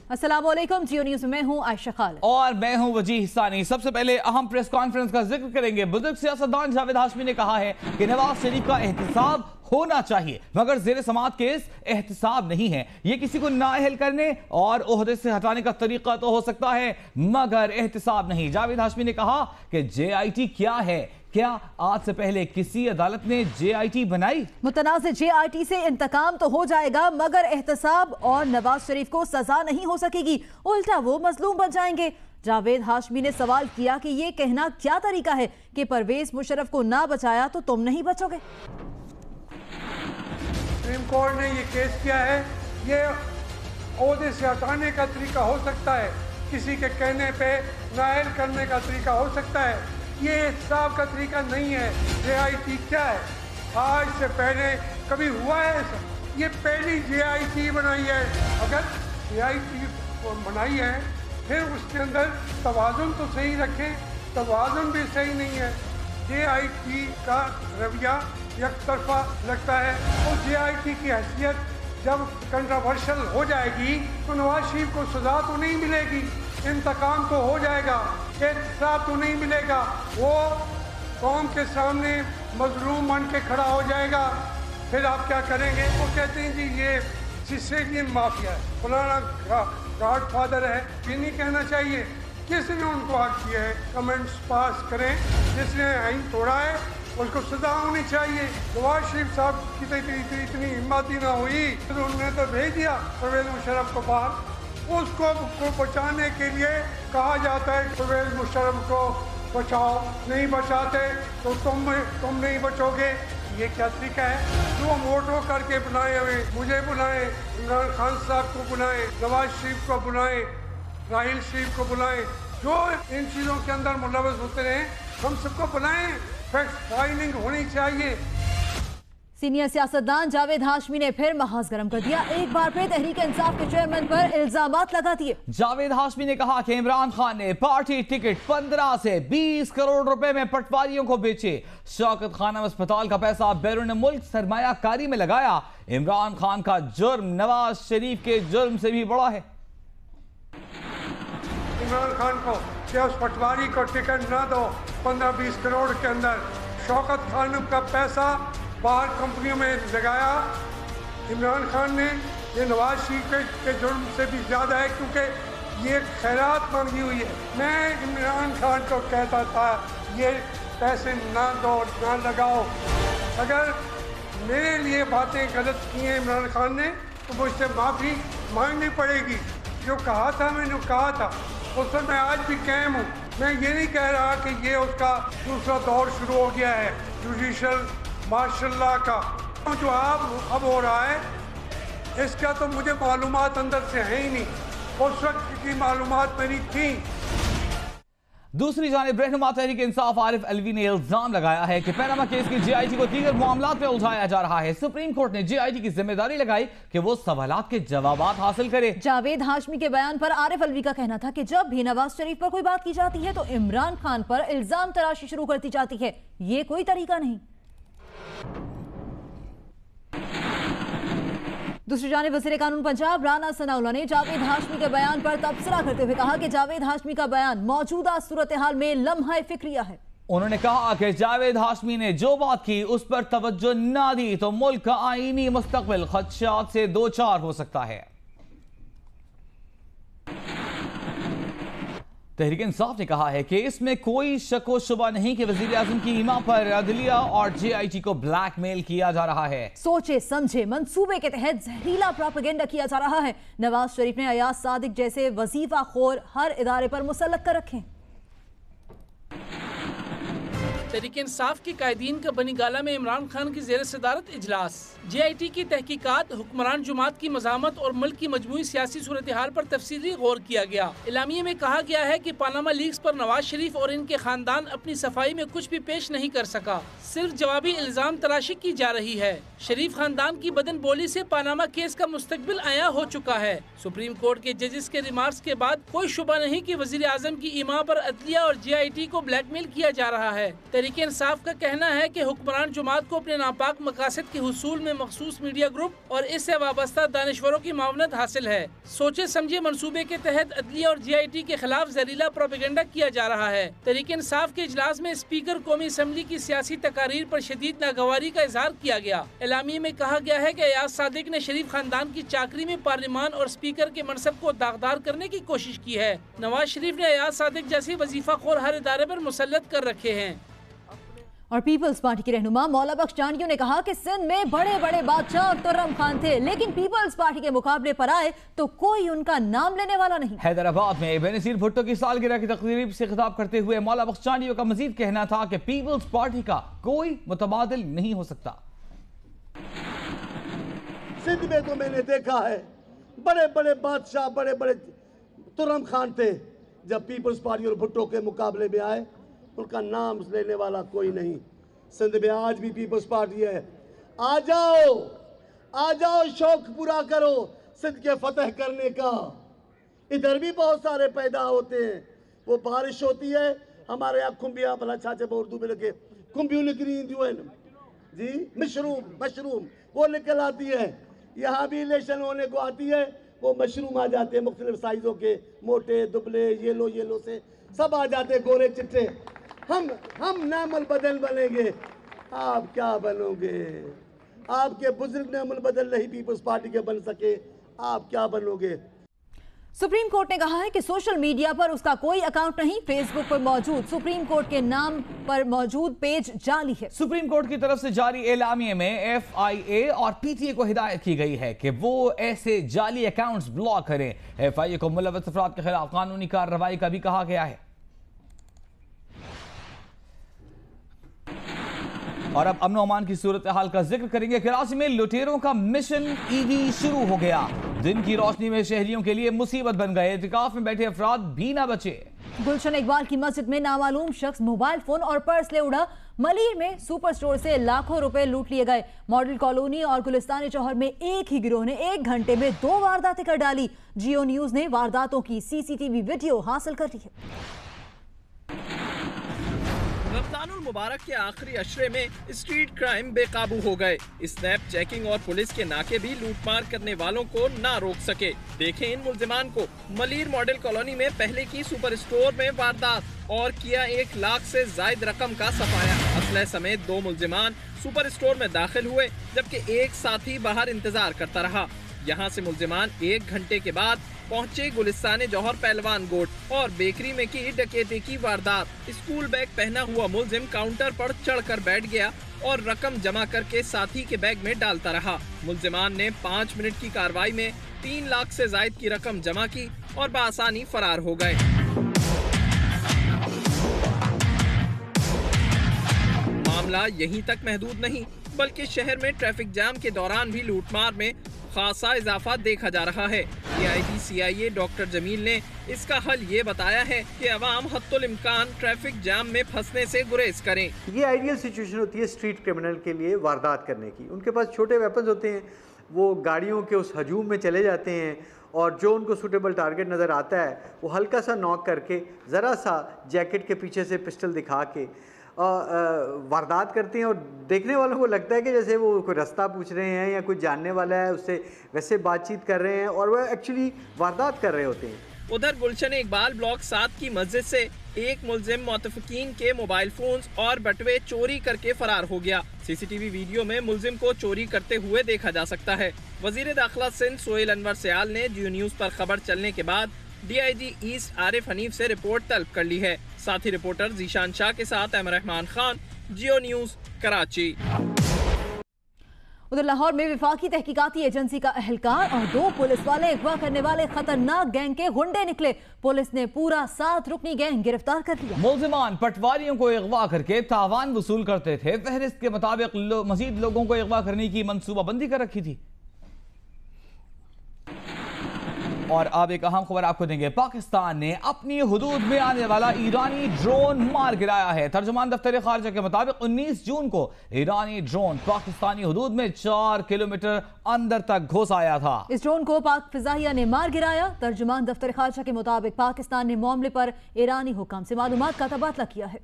अस्सलामुअलैकुम, जियो न्यूज़ में हूं आयशा खालिद और मैं हूं वजीह सानी। सबसे पहले अहम प्रेस कॉन्फ्रेंस का जिक्र करेंगे। बुजुर्ग सियासतदान जावेद हाशमी ने कहा है कि नवाज शरीफ का एहतसाब होना चाहिए, मगर जेर समाअत केस एहतसाब नहीं है। ये किसी को नाअहल करने और ओहदे से हटाने का तरीका तो हो सकता है, मगर एहतसाब नहीं। जावेद हाशमी ने कहा कि JIT क्या है? क्या आज से पहले किसी अदालत ने JIT बनाई? मुतनाज़ JIT से इंतकाम तो हो जाएगा, मगर एहतसाब और नवाज शरीफ को सजा नहीं हो सकेगी, उल्टा वो मजलूम बन जाएंगे। जावेद हाशमी ने सवाल किया कि ये कहना क्या तरीका है कि परवेज मुशर्रफ को ना बचाया तो तुम नहीं बचोगे। सुप्रीम कोर्ट ने ये केस किया है, ये ओहदे से हटाने का तरीका हो सकता है, किसी के कहने पे नायल करने का तरीका हो सकता है, ये एहतसाब का तरीका नहीं है। JIT क्या है? आज से पहले कभी हुआ है ऐसा? ये पहली JIT बनाई है। अगर JIT बनाई है फिर उसके अंदर तवाज़ुन तो सही रखें, तवाज़ुन भी सही नहीं है। JIT का रवैया एक तरफा लगता है। और JIT की हैसियत जब कंट्रोवर्शियल हो जाएगी तो नवाज शरीफ को सजा तो नहीं मिलेगी, इंतकाम तो हो जाएगा, एहतसाब तो नहीं मिलेगा, वो कौम के सामने मजलूम बन के खड़ा हो जाएगा। फिर आप क्या करेंगे? वो कहते हैं जी ये सिसेलियन माफिया है, फलाना गॉड फादर है। ये नहीं कहना चाहिए। किसने उनको हक किया है? कमेंट्स पास करें। जिसने आइन तोड़ा है उसको सजा होनी चाहिए। नवाज शरीफ साहब की तो इतनी हिम्मत ही ना हुई तो उन्होंने तो भेज दिया परवेज मुशर्रफ को बाहर। उसको बचाने के लिए कहा जाता है परवेज मुशर्रफ को बचाओ, नहीं बचाते तो तुम नहीं बचोगे। ये क्या तरीका है? जो वोटों करके बुलाए हुए, मुझे बुलाए, इमरान खान साहब को बुलाए, नवाज शरीफ को बुलाए, राहिल शरीफ को बुलाए, जो इन चीज़ों के अंदर मुलव्वस होते रहे, हम सबको बुलाएं। फैक्ट फाइंडिंग होनी चाहिए। सीनियर सियासतदान जावेद हाशमी ने फिर महाज गर्म कर दिया। एक बार फिर तहरीक इंसाफ के चेयरमैन पर इल्जामात लगा दिए। जावेद हाशमी ने कहा कि इमरान खान ने पार्टी टिकट 15 से 20 करोड़ रुपए में पटवारियों को बेचे। शौकत खानम अस्पताल का पैसा बैरून मुल्क सरमायाकारी में लगाया। इमरान खान का जुर्म नवाज शरीफ के जुर्म से भी बड़ा है। इमरान खान को क्या उस पटवारी को टिकट ना दो 15-20 करोड़ के अंदर, शौकत खानम का पैसा बाहर कंपनियों में लगाया। इमरान खान ने ये नवाज शरीफ के जुर्म से भी ज़्यादा है, क्योंकि ये खैरात मांगी हुई है। मैं इमरान खान को कहता था ये पैसे ना दो, ना लगाओ। अगर मेरे लिए बातें गलत की हैं इमरान खान ने तो मुझसे माफ़ी मांगनी पड़ेगी। जो कहा था मैंने कहा था, उस पर मैं आज भी कायम हूँ। मैं ये नहीं कह रहा कि ये उसका दूसरा दौर शुरू हो गया है जुडिशल माशाल्लाह का। जो अब हो रहा है इसका तो मुझे मालूमात अंदर से है ही नहीं, उस वक्त की मालूमात मेरी थी। दूसरी जानिब रहनुमा तहरीक इंसाफ आरिफ अलवी ने इल्जाम लगाया है कि पैनामा केस की JIT को दीगर मामलात में उलझाया जा रहा है। सुप्रीम कोर्ट ने JIT की जिम्मेदारी लगाई कि वो सवालात के जवाबात हासिल करे। जावेद हाशमी के बयान पर आरिफ अलवी का कहना था कि जब भी नवाज शरीफ पर कोई बात की जाती है तो इमरान खान पर इल्जाम तराशी शुरू कर दी जाती है। ये कोई तरीका नहीं। दूसरी जानिब वज़ीर कानून पंजाब राना सनाउल्लाह ने जावेद हाशमी के बयान पर तबसरा करते हुए कहा कि जावेद हाशमी का बयान मौजूदा सूरत हाल में लम्हा फिक्रिया है। उन्होंने कहा कि जावेद हाशमी ने जो बात की उस पर तवज्जो ना दी तो मुल्क का आईनी मुस्तकबिल खदशात से दो चार हो सकता है। तहरीक इंसाफ ने कहा है कि इसमें कोई शक व शुबा नहीं कि वज़ीर आज़म की इमा पर अदलिया और JIT को ब्लैकमेल किया जा रहा है। सोचे समझे मंसूबे के तहत जहरीला प्रोपेगेंडा किया जा रहा है। नवाज शरीफ ने अयाज सादिक जैसे वजीफा खोर हर इदारे पर मुसल्लत कर रखे। तहरीक इंसाफ के कायदीन का बनी गाला में इमरान खान की जेर सदारत इजलास। JIT की तहकीकात, हुक्मरान जुमात की मज़ामत और मुल्क की मजमूई सियासी सूरत हाल पर तफसीली गौर किया गया। इलामिये में कहा गया है कि पानामा लीक्स पर नवाज शरीफ और इनके खानदान अपनी सफाई में कुछ भी पेश नहीं कर सका, सिर्फ जवाबी इल्जाम तराशी की जा रही है। शरीफ खानदान की बदन बोली से पानामा केस का मुस्तकबिल आया हो चुका है। सुप्रीम कोर्ट के जजेस के रिमार्क्स के बाद कोई शुबा नहीं कि वज़ीर आज़म की इमा पर अदलिया और JIT को ब्लैकमेल किया जा रहा है। तहरीक इंसाफ का कहना है कि हुक्मरान जमात को अपने नापाक मकासद के हुसूल में मखसूस मीडिया ग्रुप और इससे वाबस्ता दानिश्वरों की मावनत हासिल है। सोचे समझे मंसूबे के तहत अदलिया और GIT के खिलाफ जहरीला प्रोपेगेंडा किया जा रहा है। तहरीक इंसाफ के इजलास में स्पीकर कौमी असम्बली की सियासी तकारीर पर शदीद नागवारी का इजहार किया गया। एलामी में कहा गया है कि अयाज सादिक ने शरीफ खानदान की चाकरी में पार्लिमान और स्पीकर के मनसब को दागदार करने की कोशिश की है। नवाज शरीफ ने अयाज सादिक जैसे वजीफाखोर हर इदारे पर मुसल्लत कर रखे हैं। और पीपल्स पार्टी के रहनुमा मौला बख्श जानियों ने कहा कि सिंध में बड़े बड़े बादशाह और तुर्रम खान थे, लेकिन पीपल्स पार्टी के मुकाबले पर आए तो कोई उनका नाम लेने वाला नहीं। हैदराबाद में बेनजीर भुट्टो की सालगिरह की तकरीब से खिताब करते हुए मौला बख्श जानियों का मजीद कहना था कि पीपल्स पार्टी का कोई मुतबादिल नहीं हो सकता। सिंध में तो मैंने देखा है बड़े बड़े बादशाह, बड़े बड़े तुर्रम खान थे। जब पीपल्स पार्टी और भुट्टो के मुकाबले में आए उनका नाम लेने वाला कोई नहीं। सिंध में आज भी पीपल्स पार्टी है। आ जाओ, शौक पूरा करो सिंध के फतेह करने का। इधर भी बहुत सारे पैदा होते हैं। वो बारिश होती है हमारे यहाँ खुम्बियाँ भला छाचे उर्दू में लिखे खुम्बियों निकली जी, मशरूम वो निकल आती है। यहाँ भी इलेक्शन होने को आती है, वो मशरूम आ जाते हैं मुख्तलिफ साइजों के, मोटे दुबले, येलो से सब आ जाते, गोरे चिट्टे। हम नामल बदल बनेंगे, आप क्या बनोगे? आपके बुजुर्ग नामल बदल नहीं पीपल्स पार्टी के बन सके, आप क्या बनोगे? सुप्रीम कोर्ट ने कहा है कि सोशल मीडिया पर उसका कोई अकाउंट नहीं। फेसबुक पर मौजूद सुप्रीम कोर्ट के नाम पर मौजूद पेज जाली है। सुप्रीम कोर्ट की तरफ से जारी एलामिये में FIA और PTA को हिदायत की गई है कि वो ऐसे जाली अकाउंट्स ब्लॉक करें। FIA को मुलव्वस अफराद के खिलाफ कानूनी कार्रवाई का भी कहा गया है। और अब अमन अमान की सूरत हाल का जिक्र करेंगे। कराची में लुटेरों का मिशन ED शुरू हो गया। दिन की रोशनी में शहरियों के लिए मुसीबत बन गए। इतिकाफ में बैठे अफराद भी ना बचे। गुलशन इकबाल की मस्जिद में नामालूम शख्स मोबाइल फोन और पर्स ले उड़ा। मलीर में सुपर स्टोर से लाखों रुपए लूट लिए गए। मॉडल कॉलोनी और गुलिस्तानी चौहर में एक ही गिरोह ने 1 घंटे में 2 वारदातें कर डाली। जियो न्यूज ने वारदातों की CCTV वीडियो हासिल कर ली है। रमजानुल मुबारक के आखिरी अशरे में स्ट्रीट क्राइम बेकाबू हो गए। स्नैप चेकिंग और पुलिस के नाके भी लूटमार करने वालों को ना रोक सके। देखें इन मुल्जिमान को। मलीर मॉडल कॉलोनी में पहले की सुपर स्टोर में वारदात और किया 1 लाख से जायद रकम का सफाया। असलह समेत 2 मुल्जिमान सुपर स्टोर में दाखिल हुए, जबकि एक साथी बाहर इंतजार करता रहा। यहाँ से मुल्जिमान 1 घंटे के बाद पहुंचे गुलिस्तान जौहर पहलवान गोट और बेकरी में की डकैती की वारदात। स्कूल बैग पहना हुआ मुल्जिम काउंटर पर चढ़कर बैठ गया और रकम जमा करके साथी के बैग में डालता रहा। मुल्जिमान ने 5 मिनट की कार्रवाई में 3 लाख से जायद की रकम जमा की और बआसानी फरार हो गए। मामला यहीं तक महदूद नहीं, बल्कि शहर में ट्रैफिक जाम के दौरान भी लूटमार में खासा इजाफा देखा जा रहा है। DIG CIA डॉक्टर जमील ने इसका हल ये बताया है कि अवाम हद्दुल इम्कान ट्रैफिक जाम में फंसने से गुरेज करें। ये आइडियल सिचुएशन होती है स्ट्रीट क्रिमिनल के लिए वारदात करने की। उनके पास छोटे वेपन्स होते हैं, वो गाड़ियों के उस हजूम में चले जाते हैं और जो उनको सूटेबल टारगेट नज़र आता है वो हल्का सा नॉक करके ज़रा सा जैकेट के पीछे से पिस्टल दिखा के वारदात करते हैं। और देखने वालों को लगता है कि जैसे वो कोई रास्ता पूछ रहे हैं या कोई जानने वाला है उससे वैसे बातचीत कर रहे हैं और वह एक्चुअली वारदात कर रहे होते हैं। उधर गुलशन इकबाल ब्लॉक 7 की मस्जिद से एक मुल्जिम मुतफिकीन के मोबाइल फोन्स और बटुए चोरी करके फरार हो गया। CCTV वीडियो में मुल्जिम को चोरी करते हुए देखा जा सकता है। वजीर दाखिला सिंध सोहेल अनवर सयाल ने जियो न्यूज पर खबर चलने के बाद DIG ईस्ट आरिफ हनीफ से रिपोर्ट तलब कर ली है। साथ ही रिपोर्टर जीशान शाह के साथ अहमद रहमान खान, जियो न्यूज, कराची। उधर लाहौर में विफाकी तहकीकाती एजेंसी का एहलकार और 2 पुलिस वाले अगवा करने वाले खतरनाक गैंग के गुंडे निकले। पुलिस ने पूरा 7 रुकनी गैंग गिरफ्तार कर लिया। मुल्जिमान पटवारियों को अगवा करके तावान वसूल करते थे। फहरिस्त के मुताबिक मजीद लोगों को अगवा करने की मंसूबाबंदी कर रखी थी। और अब एक अहम खबर आपको देंगे। पाकिस्तान ने अपनी हुदूद में आने वाला ईरानी ड्रोन मार गिराया है। तर्जुमान दफ्तर खारजा के मुताबिक 19 जून को ईरानी ड्रोन पाकिस्तानी हुदूद में 4 किलोमीटर अंदर तक घुस आया था। इस ड्रोन को पाक फिजाइया ने मार गिराया। तर्जुमान दफ्तर खारजा के मुताबिक पाकिस्तान ने मामले पर ईरानी हुकाम से मालूमात का तबादला किया है।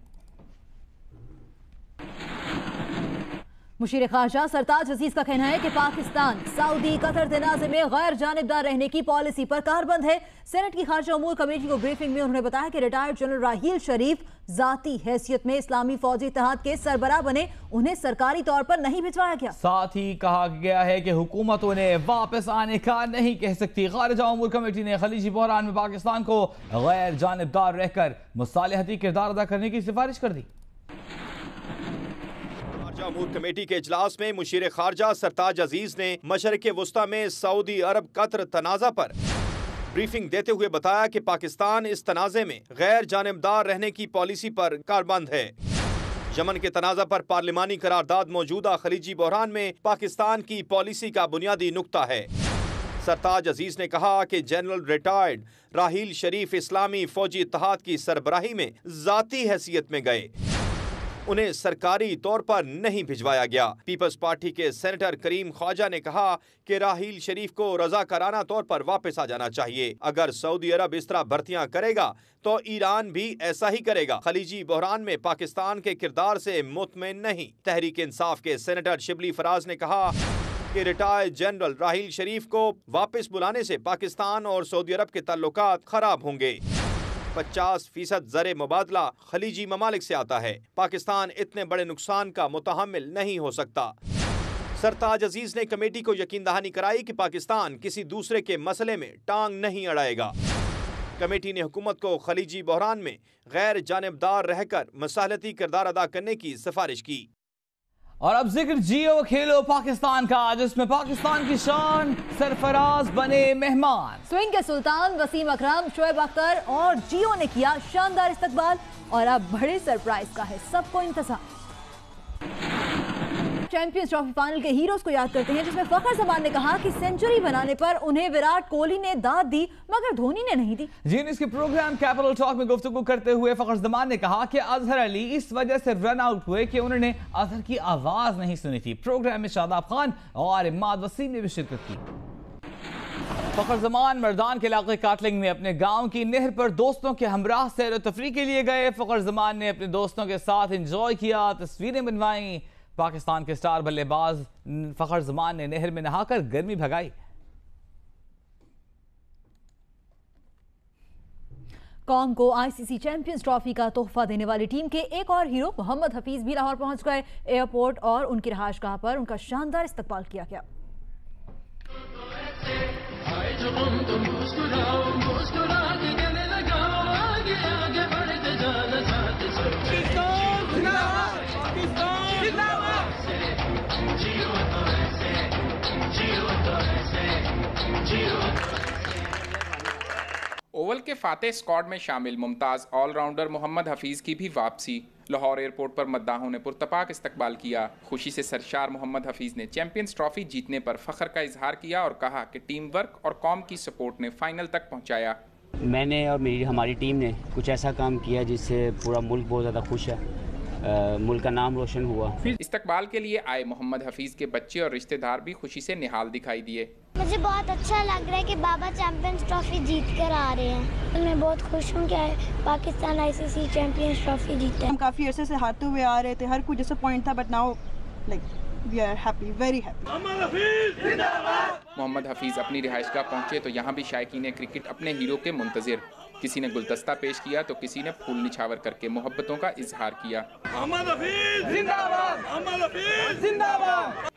मुशीर खारजा सरताज अजीज का कहना है कि पाकिस्तान सऊदी कतर तनाज़े में गैर जानिबदार रहने की पॉलिसी पर कारबंद है। सेनेट की खारजा उमूर कमेटी को ब्रीफिंग में उन्होंने बताया कि रिटायर्ड जनरल राहील शरीफ जाती हैसियत में इस्लामी फौजी इत्तेहाद के सरबराह बने, उन्हें सरकारी तौर पर नहीं भिजवाया गया। साथ ही कहा गया है कि हुकूमत उन्हें वापस आने का नहीं कह सकती। खारजा उमूर कमेटी ने खलीजी बहरान में पाकिस्तान को गैर जानिबदार रहकर मुसालहती किरदार अदा करने की सिफारिश कर दी। उमूर कमेटी के इजलास में मुशीर खारजा सरताज अजीज ने मशरिक़ वुस्ता में सऊदी अरब कतर तनाज़ा पर ब्रीफिंग देते हुए बताया कि पाकिस्तान इस तनाज़े में गैर जानिबदार रहने की पॉलिसी पर कारबंद है। यमन के तनाज़ा पर पार्लिमानी करारदाद मौजूदा खलीजी बहरान में पाकिस्तान की पॉलिसी का बुनियादी नुक्ता है। सरताज अजीज ने कहा कि जनरल रिटायर्ड राहील शरीफ इस्लामी फौजी इत्तेहाद की सरबराही में जाती हैसियत में गए, उन्हें सरकारी तौर पर नहीं भिजवाया गया। पीपल्स पार्टी के सेनेटर करीम ख्वाजा ने कहा कि राहील शरीफ को रज़ाकाराना तौर पर वापस आ जाना चाहिए। अगर सऊदी अरब इस तरह भर्तियां करेगा तो ईरान भी ऐसा ही करेगा। खलीजी बहरान में पाकिस्तान के किरदार से मुतमईन नहीं। तहरीक इंसाफ के सेनेटर शिबली फराज ने कहा कि रिटायर्ड जनरल राहील शरीफ को वापस बुलाने से पाकिस्तान और सऊदी अरब के ताल्लुकात खराब होंगे। 50% ज़र मुबादला खलीजी ममालिक से आता है। पाकिस्तान इतने बड़े नुकसान का मुतहम्मिल नहीं हो सकता। सरताज अजीज ने कमेटी को यकीन दहानी कराई कि पाकिस्तान किसी दूसरे के मसले में टांग नहीं अड़ाएगा। कमेटी ने हुकूमत को खलीजी बहरान में गैर जानिबदार रहकर मसालती किरदार अदा करने की सिफारिश की। और अब जिक्र जियो खेलो पाकिस्तान का, जिसमें पाकिस्तान की शान सरफराज बने मेहमान। स्विंग के सुल्तान वसीम अकरम, शोएब अख्तर और जियो ने किया शानदार इस्तकबाल और अब बड़े सरप्राइज का है सबको इंतजार। चैंपियंस ट्रॉफी फाइनल के हीरोज को याद करते हैं, जिसमें फखर जमान ने कहा कि सेंचुरी बनाने पर उन्हें विराट कोहली ने दाद दी मगर धोनी ने नहीं दी। जी न्यूज़ के प्रोग्राम कैपिटल टॉक में गुफ्तगू करते हुए फखर जमान ने कहा कि अजहर अली इस वजह से रन आउट हुए कि उन्होंने अजहर की आवाज नहीं सुनी थी। प्रोग्राम में शादाब खान और इमाद वसीम ने भी शिरकत की। फखर जमान मर्दान के इलाके काटलिंग में अपने गांव की नहर पर दोस्तों के हमराह सैर तफरी के लिए गए। फखर जमान ने अपने दोस्तों के साथ एंजॉय किया, तस्वीरें बनवाई। पाकिस्तान के स्टार बल्लेबाज फखर जमान ने नहर में नहाकर गर्मी भगाई। कौम को आईसीसी चैंपियंस ट्रॉफी का तोहफा देने वाली टीम के एक और हीरो मोहम्मद हफीज भी लाहौर पहुंच गए। एयरपोर्ट और उनकी रहायशगाह पर उनका शानदार इस्तकबाल किया गया। ओवल के फातेह स्क्वाड में शामिल मुमताज़ ऑलराउंडर मोहम्मद हफीज की भी वापसी। लाहौर एयरपोर्ट पर मद्दाहों ने पुरतपाक इस्तकबाल किया। खुशी से सरशार मोहम्मद हफीज ने चैंपियंस ट्रॉफी जीतने पर फख्र का इजहार किया और कहा कि टीम वर्क और कौम की सपोर्ट ने फाइनल तक पहुंचाया। मैंने और हमारी टीम ने कुछ ऐसा काम किया जिससे पूरा मुल्क बहुत ज़्यादा खुश है। मुल्क का नाम रोशन हुआ। इस्तकबाल के लिए आए मोहम्मद हफीज के बच्चे और रिश्तेदार भी खुशी से निहाल दिखाई दिए। मुझे बहुत अच्छा लग रहा है कि बाबा चैंपियंस ट्रॉफी जीत कर आ रहे हैं। मैं बहुत खुश हूँ कि पाकिस्तान आईसीसी चैंपियंस ट्रॉफी जीता है। हम काफ़ी अरसे से हारते हुए आ रहे थे, हर कोई डिसअपॉइंट था, but now like we are happy, very happy. Mohammad Hafeez अपनी रिहाइशगाह पहुंचे तो यहाँ भी शायकीन क्रिकेट अपने हीरो के मुंतजिर। किसी ने गुलदस्ता पेश किया तो किसी ने फूल निछावर करके मोहब्बतों का इजहार किया।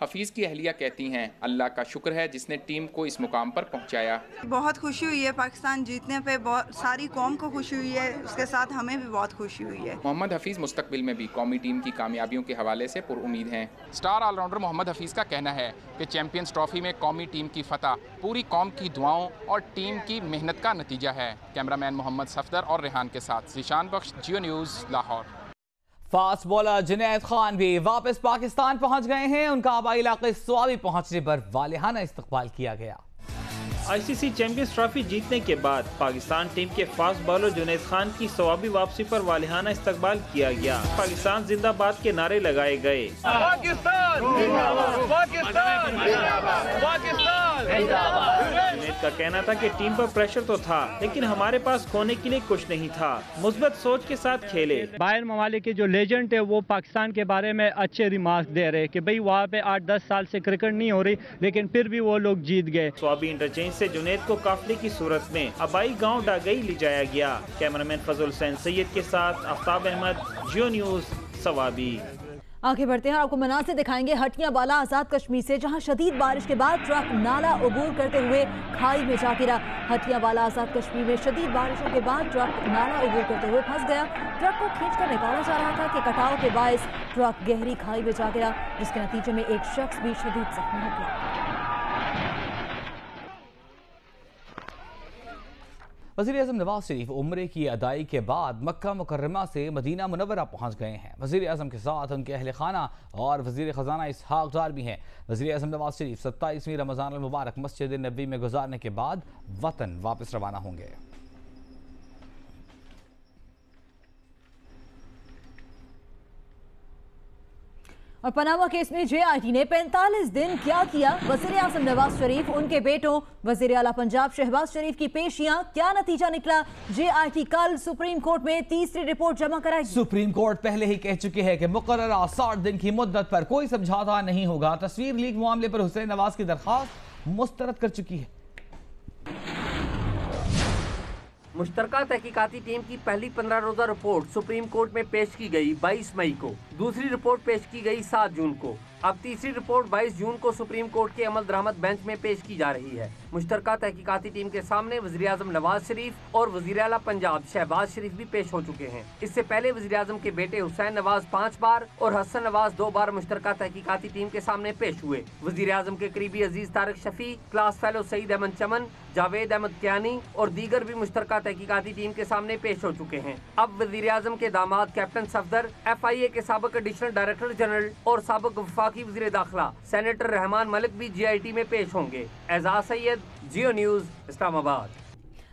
हफीज की अहलिया कहती हैं अल्लाह का शुक्र है जिसने टीम को इस मुकाम पर पहुंचाया। बहुत खुशी हुई है पाकिस्तान जीतने पे, बहुत सारी कौम को खुशी हुई है, उसके साथ हमें भी बहुत खुशी हुई है। मोहम्मद हफीज मुस्तकबिल में भी कौमी टीम की कामयाबियों के हवाले से पुरुमीद हैं। स्टार ऑलराउंडर मोहम्मद हफीज का कहना है कि चैंपियंस ट्रॉफी में कौमी टीम की फतह पूरी कौम की दुआओं और टीम की मेहनत का नतीजा है। कैमरामैन मोहम्मद सफदर और रेहान के साथ Zeeshan Bakhsh, Geo News, Lahore. Fast bowler Junaid Khan भी वापस पाकिस्तान पहुंच गए हैं। उनका आबाई इलाके स्वाबी पहुंचने पर वालिहाना इस्तकबाल किया गया। आईसीसी चैंपियंस ट्रॉफी जीतने के बाद पाकिस्तान टीम के फास्ट बॉलर जुनैद खान की स्वाबी वापसी पर वालिहाना इस्तकबाल किया गया। पाकिस्तान जिंदाबाद के नारे लगाए गए। पाकिस्तान जिंदाबाद, पाकिस्तान जिंदाबाद, पाकिस्तान जिंदाबाद। जुनैद उसका कहना था कि टीम पर प्रेशर तो था लेकिन हमारे पास खोने के लिए कुछ नहीं था, मुस्बत सोच के साथ खेले। बाहर ममालिक के जो लेजेंड है वो पाकिस्तान के बारे में अच्छे रिमार्क दे रहे कि भाई वहाँ पे 8-10 साल से क्रिकेट नहीं हो रही लेकिन फिर भी वो लोग जीत गए। स्वाबी इंटरचेंज से जुनैद को काफिले की सूरत में अबाई गाँव डागई ले जाया गया। कैमरामैन फजल हुसैन सैयद के साथ आफ्ताब अहमद, जियो न्यूज, सवाबी। आगे बढ़ते हैं और आपको मनाज़िर दिखाएंगे हटिया वाला आज़ाद कश्मीर से, जहां शदीद बारिश के बाद ट्रक नाला अबूर करते हुए खाई में जा गिरा। हटिया वाला आज़ाद कश्मीर में शदीद बारिशों के बाद ट्रक नाला अबूर करते हुए फंस गया। ट्रक को खींचकर निकाला जा रहा था कि कटाव के बायस ट्रक गहरी खाई में जा गिरा, जिसके नतीजे में एक शख्स भी शदीद जख्मी हो गया। वज़ीर-ए-आज़म नवाज शरीफ उम्रे की अदाई के बाद मक्का मुकर्रमा से मदीना मुनव्वरा पहुंच गए हैं। वज़ीर-ए-आज़म के साथ उनके अहले खाना और वज़ीर ख़ज़ाना इसहाक़ डार भी हैं। वज़ीर-ए-आज़म नवाज शरीफ 27वीं रमज़ान अल मुबारक मस्जिद नबवी में गुजारने के बाद वतन वापस रवाना होंगे। और पनामा केस में JIT ने 45 दिन क्या किया, वज़ीर आज़म नवाज शरीफ, उनके बेटों वज़ीर आला पंजाब शहबाज शरीफ की पेशियां, क्या नतीजा निकला। JIT कल सुप्रीम कोर्ट में तीसरी रिपोर्ट जमा कराएगी। सुप्रीम कोर्ट पहले ही कह चुकी है कि मुकर्ररा 60 दिन की मुद्दत पर कोई समझौता नहीं होगा। तस्वीर लीक मामले पर हुसैन नवाज की दरखास्त मुस्तरद कर चुकी है। मुश्तरका तहकीकाती टीम की पहली 15 रोजा रिपोर्ट सुप्रीम कोर्ट में पेश की गई 22 मई को, दूसरी रिपोर्ट पेश की गई 7 जून को। अब तीसरी रिपोर्ट 22 जून को सुप्रीम कोर्ट के अमल दरामद बेंच में पेश की जा रही है। मुश्तरका तहकीकाती टीम के सामने वज़ीर आज़म नवाज शरीफ और वज़ीर आला पंजाब शहबाज शरीफ भी पेश हो चुके हैं। इससे पहले वज़ीर आज़म के बेटे हुसैन नवाज 5 बार और हसन नवाज 2 बार मुश्तरका तहकीकाती टीम के सामने पेश हुए। वज़ीर आज़म के करीबी अजीज तारिक शफी, क्लास फेलो सईद अहमद चमन, जावेद अहमद कियानी और दीगर भी मुश्तरका तहकीकाती टीम के सामने पेश हो चुके हैं। अब वज़ीर आज़म के दामाद कैप्टन सफदर, FIA के साबिक एडिशनल डायरेक्टर जनरल और साबिक वफाकी वज़ीर दाखिला सेनेटर रहमान मलिक भी JIT में पेश होंगे। एजाज सैयद, जियो न्यूज, इस्लामाबाद।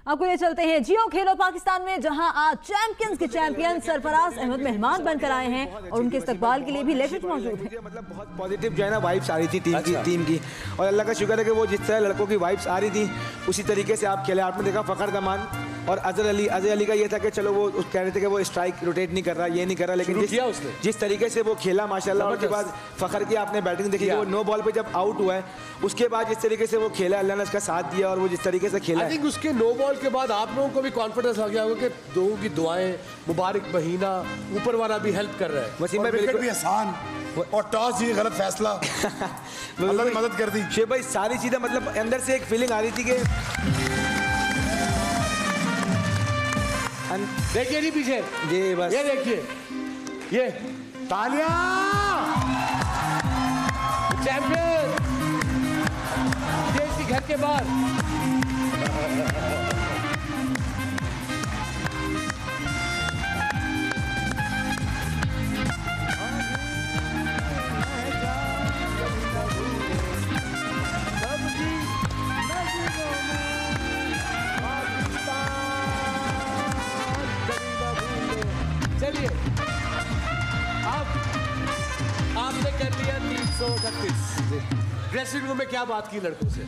आपको ले चलते हैं जियो खेलो पाकिस्तान में, जहां आज चैंपियंस के चैंपियन सरफराज अहमद मेहमान बनकर आए हैं और उनके इस्तकबाल के लिए भी लेजेंड मौजूद हैं। मतलब बहुत पॉजिटिव जो है ना वाइब्स आ रही थी टीम की और अल्लाह का शुक्र है कि वो जिस तरह लड़कों की वाइब्स आ रही थी उसी तरीके से आप खेले। आपने देखा फ़खर जमान और अजहर अली का ये था कि चलो वो कह रहे थे कि वो स्ट्राइक रोटेट नहीं कर रहा, ये नहीं कर रहा, लेकिन जिस तरीके से वो खेला माशाल्लाह। और उसके बाद फ़खर की आपने बैटिंग देखी, वो नो बॉल पे जब आउट हुआ है उसके बाद जिस तरीके से वो खेला, अल्लाह ने उसका साथ दिया और वो जिस तरीके से खेला, आई थिंक उसके नो बॉल के बाद आप लोगों को भी कॉन्फिडेंस आ गया होगा कि लोगों की दुआएं, मुबारक महीना, ऊपर वाला भी हेल्प कर रहा है। वसीम भाई बिल्कुल भी आसान और टॉस जी गलत फैसला अल्लाह ने मदद कर दी। शेख भाई सारी चीजें मतलब अंदर से एक फीलिंग आ रही थी कि देखिए नहीं पीछे, ये बस ये देखिए, ये तालियां, चैंपियन, ये इसी घर के बाहर। चलिए आपने कर लिया 338। ड्रेसिंग रूम में क्या बात की लड़कों से?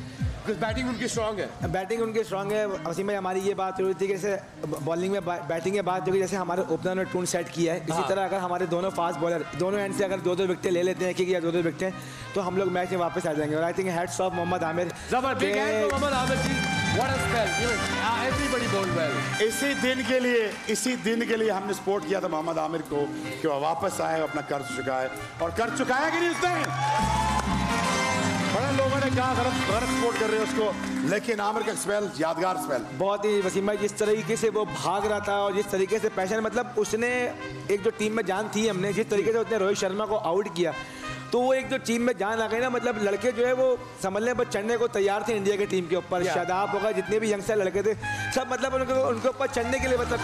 बैटिंग उनकी स्ट्रांग है। बैटिंग उनकी स्ट्रांग है वसीम भाई। हमारी ये बात जरूरी थी कि जैसे बॉलिंग में बैटिंग के बाद जो कि जैसे हमारे ओपनर ने टून सेट किया है, इसी तरह अगर हमारे दोनों फास्ट बॉलर दोनों एंड से अगर 2-2 विकेटें ले लेते हैं, या 2-2 विकेटें, तो हम लोग मैच में वापस आ जाएंगे। और I think heads of Mohammad Aamir, Mohammad Aamir ji, what a spell, everybody bowled well. इसी दिन के लिए हमने सपोर्ट किया था मोहम्मद आमिर को कि वह वापस आए, अपना कर्ज चुकाए, और कर चुकाया कि नहीं उसने। बड़े लोगों ने कहा गलत सपोर्ट कर रहे हैं उसको, लेकिन आमिर का स्पेल यादगार स्पेल। बहुत ही वसीम भाई जिस तरीके से वो भाग रहा था और जिस तरीके से पैशन, मतलब उसने एक जो टीम में जान थी, हमने जिस तरीके से उसने रोहित शर्मा को आउट किया, तो वो एक जो टीम में जान आ गई ना, मतलब लड़के जो है वो संभलने पर चढ़ने को तैयार थे इंडिया की टीम के ऊपर। शादाब होगा, जितने भी यंगस्टर लड़के थे सब, मतलब उनके ऊपर चढ़ने के लिए, मतलब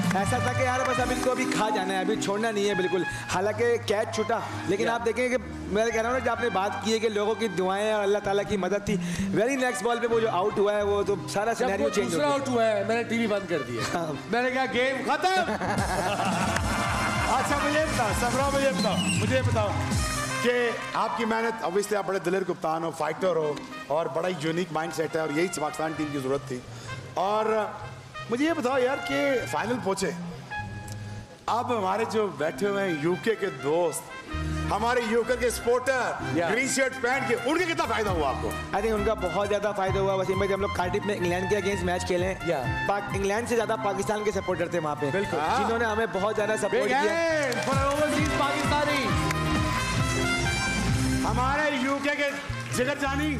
ऐसा था कि यार बस अब इनको अभी खा जाना है, अभी छोड़ना नहीं है बिल्कुल। हालांकि कैच छूटा, लेकिन आप देखेंगे कि मैं कह रहा हूँ ना, जब आपने बात की है कि लोगों की दुआएं और अल्लाह ताला की मदद थी, वेरी नेक्स्ट बॉल पे वो जो आउट हुआ है वो तो सारा सिनेरियो चेंज हो गया। आउट हुआ है, मैंने टीवी बंद कर दिया। मैंने कहा गेम खत्म। अच्छा मुझे बताओ, मुझे बताओ कि आपकी मेहनत, ऑब्वियसली आप बड़े दिलेर कप्तान हो, फाइटर हो और बड़ा ही यूनिक माइंड सेट है और यही पाकिस्तान टीम की ज़रूरत थी। और मुझे ये बताओ यार कि फाइनल पहुंचे, अब हमारे जो बैठे हुए हैं यूके के दोस्त, हमारे यूके के सपोर्टर ग्रीन शर्ट पहन के, उनके कितना फायदा हुआ आपको? आई थिंक उनका बहुत ज़्यादा फायदा हुआ। वसीम भाई, जब हम लोग कार्डिफ में इंग्लैंड के अगेंस्ट मैच खेले, इंग्लैंड से ज़्यादा पाकिस्तान के सपोर्टर थे वहाँ पे, जिन्होंने हमें बहुत ज़्यादा सपोर्ट किया। पाकिस्तानी हमारे यूके के जिगर जानी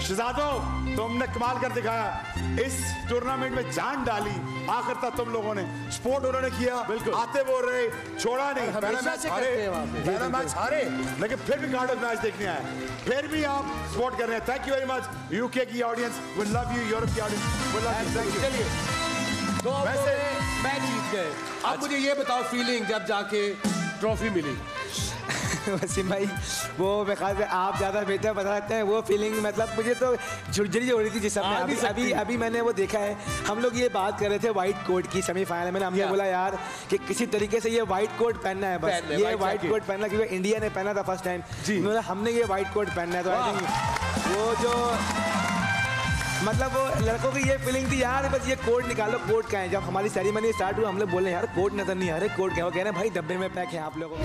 शहजादों, तुमने कमाल कर दिखाया, इस टूर्नामेंट में जान डाली, आखिर तक तुम लोगों ने सपोर्ट उन्होंने किया, बिल्कुल आते बोल रहे, छोड़ा नहीं, पहला मैच हारे लेकिन फिर भी गार्ड ऑफ मैच देखने आए, फिर भी आप सपोर्ट कर रहे हैं। Thank you very much UK की audience, we love you, Europe की audience we love you, thank you. चलिए, तो वैसे मैच जीत गए, अब मुझे ये बताओ फीलिंग जब जाके ट्रॉफी मिली। वसीम भाई, वो मेरे ख्याल से आप ज़्यादा बेहतर बता सकते हैं। वो फीलिंग मतलब मुझे तो झुरझुरी हो रही थी जिस समय अभी मैंने वो देखा है। हम लोग ये बात कर रहे थे वाइट कोट की सेमीफाइनल में, हमने बोला यार कि किसी तरीके से ये वाइट कोट पहनना है, बस ये वाइट कोट पहनना, क्योंकि इंडिया ने पहना था फर्स्ट टाइम, हमने ये वाइट कोट पहनना है। तो आई थिंक वो जो मतलब वो लड़कों की ये फीलिंग थी यार, बस ये कोट निकालो, कोट का है। जब हमारी सेरेमनी स्टार्ट हुई, हम लोग बोले यार कोट नजर नहीं आ रहे, कोट क्या? वो कह रहे हैं भाई डब्बे में पैक है आप लोगों को।